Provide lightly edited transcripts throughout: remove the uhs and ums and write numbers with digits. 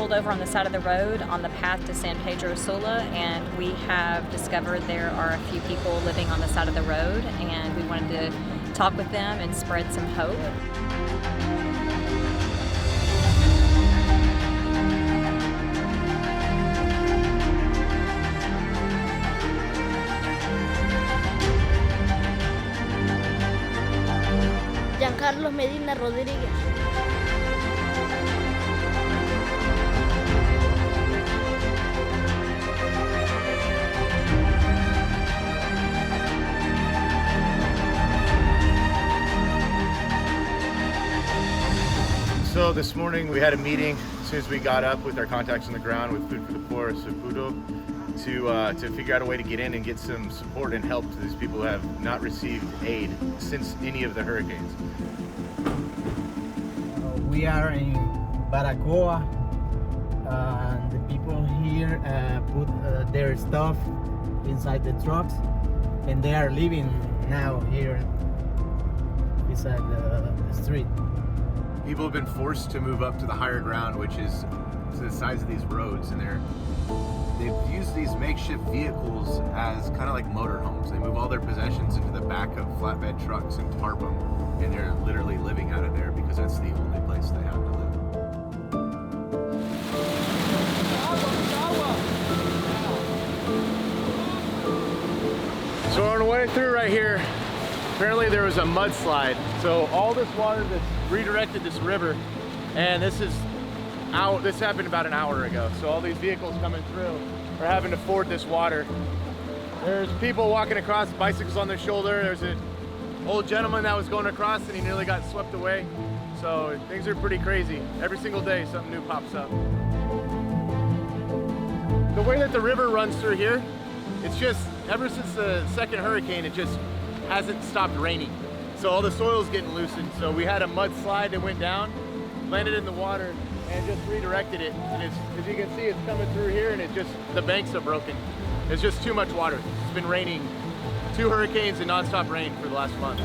pulled over on the side of the road on the path to San Pedro Sula, and we have discovered there are a few people living on the side of the road, and we wanted to talk with them and spread some hope. Carlos Medina Rodríguez. So this morning we had a meeting as soon as we got up with our contacts on the ground with Food for the Poor, Saputo, to figure out a way to get in and get some support and help to these people who have not received aid since any of the hurricanes. We are in Baracoa, and the people here put their stuff inside the trucks, and they are living now here beside the street. People have been forced to move up to the higher ground, which is to the size of these roads, and they've used these makeshift vehicles as kind of like motorhomes. They move all their possessions into the back of flatbed trucks and tarp them, and they're literally living out of there because that's the only place they have to live. So on the way through right here, apparently there was a mudslide. So all this water that's redirected this river, and this happened about an hour ago. So all these vehicles coming through are having to ford this water. There's people walking across, bicycles on their shoulder. There's an old gentleman that was going across and he nearly got swept away. So things are pretty crazy. Every single day something new pops up. The way that the river runs through here, it's just, ever since the second hurricane, it just hasn't stopped raining. So all the soil's getting loosened. So we had a mudslide that went down, landed in the water, and just redirected it. And as you can see, it's coming through here, and the banks are broken. There's just too much water. It's been raining 2 hurricanes and nonstop rain for the last month.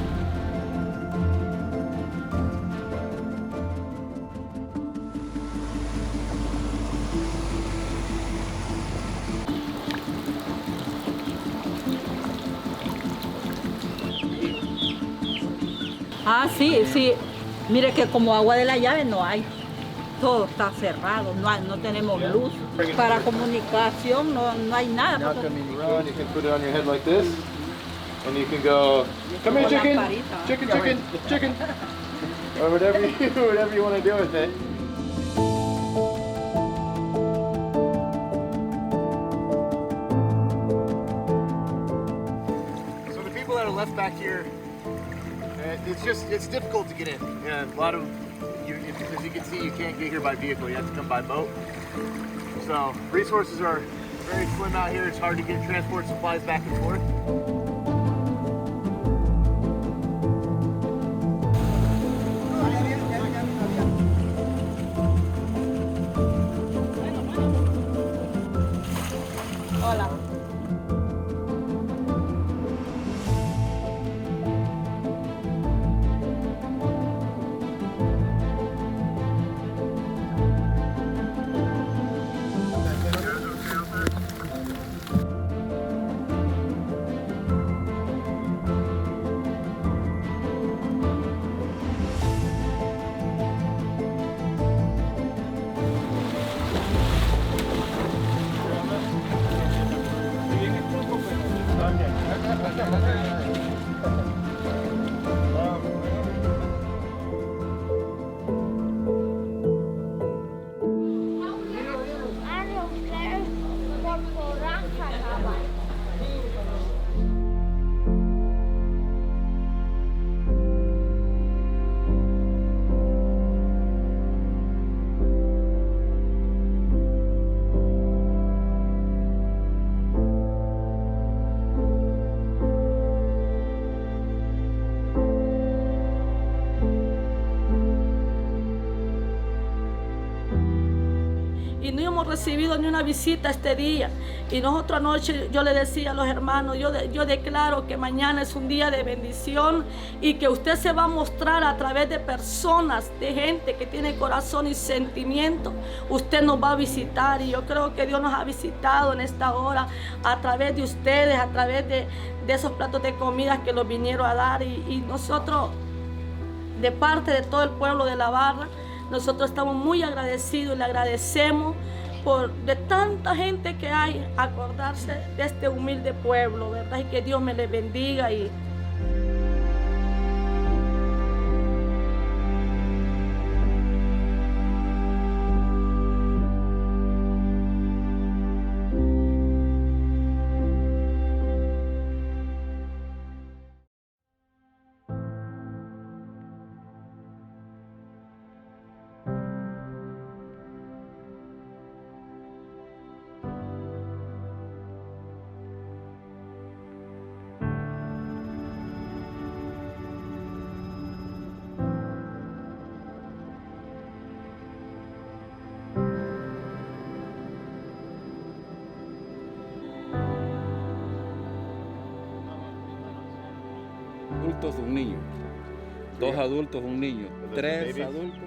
Ah, sí, sí. Mire que como agua de la llave no hay. Todo está cerrado, no tenemos luz. Para comunicación no hay nada. Now come in, you run, you can put it on your head like this, and you can go, come here chicken, chicken, chicken, chicken, or whatever you want to do with it. So the people that are left back here, it's difficult to get in. Yeah, a lot of as you can see, you can't get here by vehicle. You have to come by boat. So resources are very slim out here. It's hard to get transport supplies back and forth. Hola. hemos recibido ni una visita este día. Y nosotros anoche, yo le decía a los hermanos, yo declaro que mañana es un día de bendición y que usted se va a mostrar a través de personas, de gente que tiene corazón y sentimiento. Usted nos va a visitar y yo creo que Dios nos ha visitado en esta hora a través de ustedes, a través de esos platos de comida que los vinieron a dar. Y nosotros, de parte de todo el pueblo de La Barra, nosotros estamos muy agradecidos y le agradecemos de tanta gente que hay, acordarse de este humilde pueblo, ¿verdad? Y que Dios me les bendiga. Adultos, un niño. 2 adultos, un niño. 3 adultos.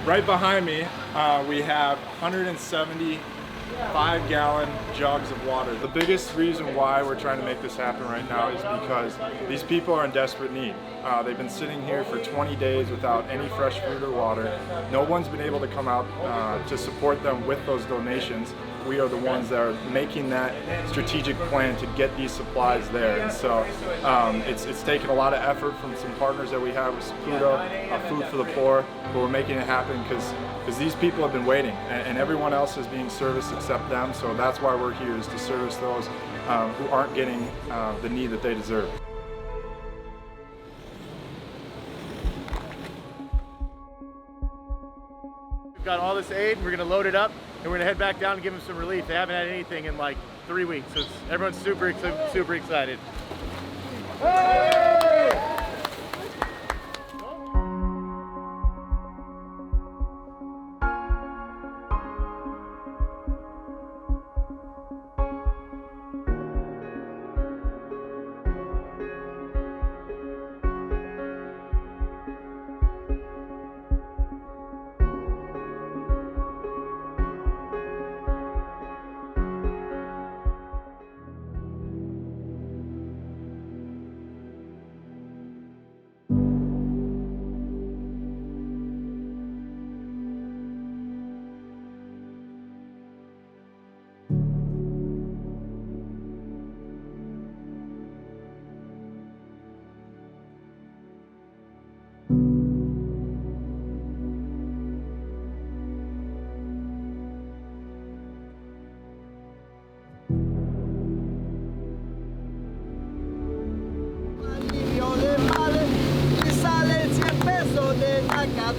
Right behind me, we have 175-gallon jugs of water. The biggest reason why we're trying to make this happen right now is because these people are in desperate need. They've been sitting here for 20 days without any fresh food or water. No one's been able to come out to support them with those donations. We are the ones that are making that strategic plan to get these supplies there. And so it's taken a lot of effort from some partners that we have with Saputo, Food for the Poor, but we're making it happen because these people have been waiting and everyone else is being serviced except them. So that's why we're here, is to service those who aren't getting the need that they deserve. We've got all this aid, we're gonna load it up, and we're gonna head back down and give them some relief. They haven't had anything in like 3 weeks, so everyone's super excited. Hey!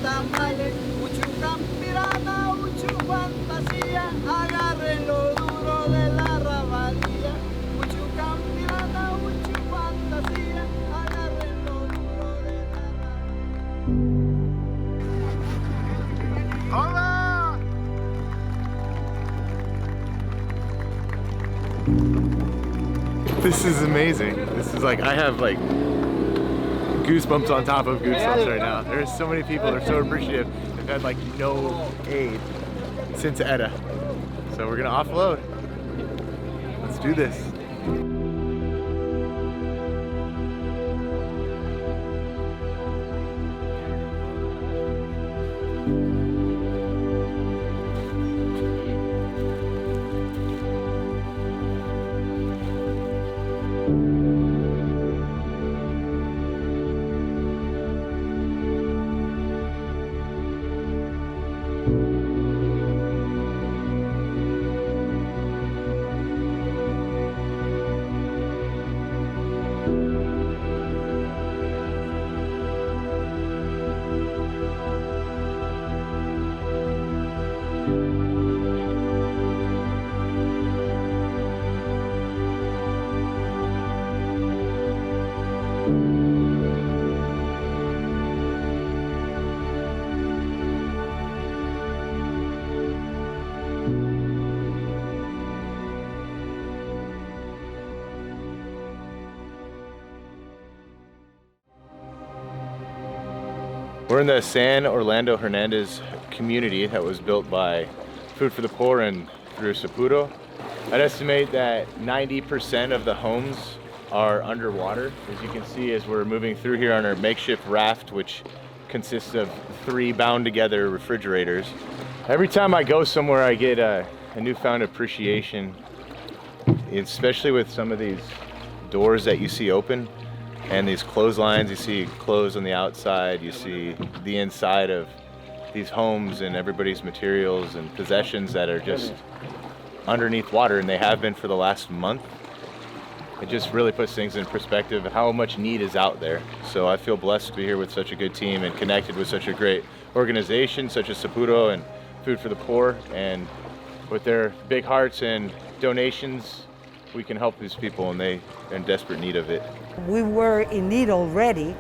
Tamales, uchucan pirana, uchu fantasía, agarren lo duro de la rabalía, uchucan pirana, uchu fantasía, agarren lo duro de la rabalía. ¡Hola! This is amazing. This is like, I have like goosebumps on top of goosebumps right now. There's so many people, they're so appreciative. They've had like no aid since Etta. So we're gonna offload. Let's do this. We're in the San Orlando Hernandez community that was built by Food for the Poor and through Saputo. I'd estimate that 90% of the homes are underwater. As you can see, as we're moving through here on our makeshift raft, which consists of 3 bound together refrigerators. Every time I go somewhere, I get a newfound appreciation, especially with some of these doors that you see open and these clotheslines. You see clothes on the outside, you see the inside of these homes and everybody's materials and possessions that are just underneath water, and they have been for the last month. It just really puts things in perspective of how much need is out there. So I feel blessed to be here with such a good team and connected with such a great organization such as Saputo and Food for the Poor, and with their big hearts and donations, we can help these people, and they're in desperate need of it. We were in need already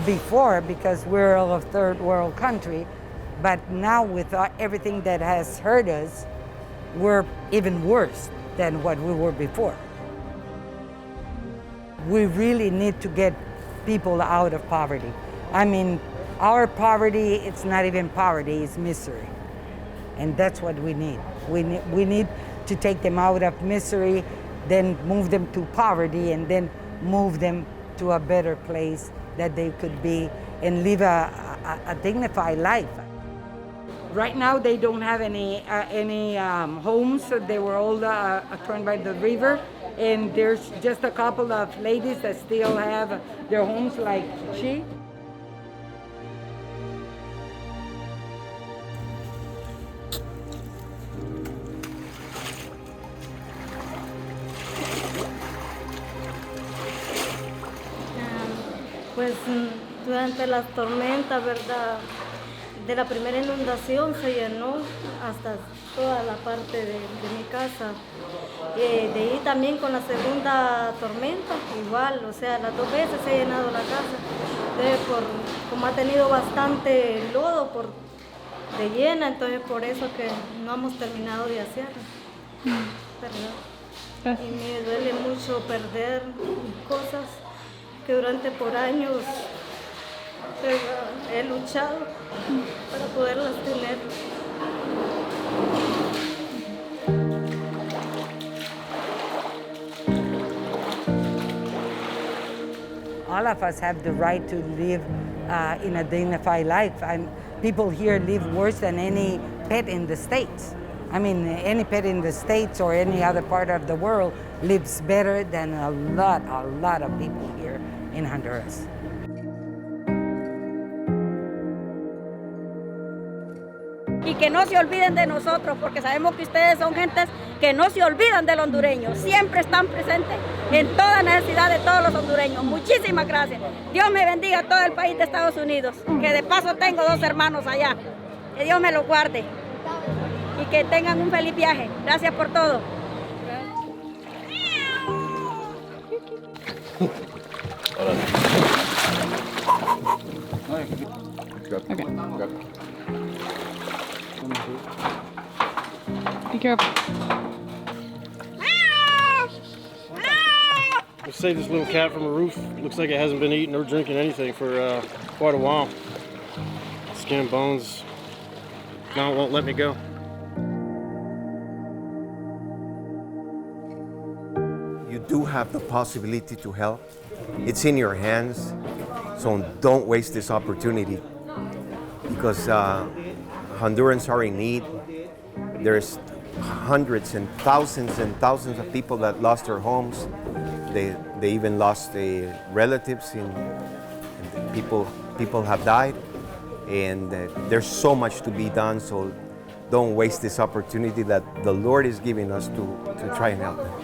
before because we're a third world country, but now with everything that has hurt us, we're even worse than what we were before. We really need to get people out of poverty. I mean, our poverty, it's not even poverty, it's misery. And that's what we need. We need to take them out of misery, then move them to poverty, and then move them to a better place that they could be and live a dignified life. Right now they don't have any homes, so they were all turned by the river, and there's just a couple of ladies that still have their homes like she. Pues durante las tormentas, ¿verdad? De la primera inundación se llenó hasta toda la parte de mi casa. De ahí también con la segunda tormenta, igual, o sea, las 2 veces se ha llenado la casa. Entonces, como ha tenido bastante lodo de llena, entonces por eso que no hemos terminado de hacerlo. ¿Verdad? Y me duele mucho perder cosas que durante por años he luchado para poderlas tener. All of us have the right to live in a dignified life. People here live worse than any pet in the States. I mean, any pet in the States or any other part of the world lives better than a lot of people here in Honduras. Y que no se olviden de nosotros, porque sabemos que ustedes son gentes que no se olvidan del hondureño, siempre están presentes en toda necesidad de todos los hondureños. Muchísimas gracias. Dios me bendiga a todo el país de Estados Unidos, que de paso tengo 2 hermanos allá. Que Dios me los guarde y que tengan un feliz viaje. Gracias por todo. Okay. Be careful. We saved this little cat from a roof. Looks like it hasn't been eating or drinking anything for quite a while. Skin and bones. Now it won't let me go. You do have the possibility to help. It's in your hands, so don't waste this opportunity, because Hondurans are in need. There's hundreds and thousands of people that lost their homes. They even lost their relatives, and people have died. And there's so much to be done, so don't waste this opportunity that the Lord is giving us to try and help them.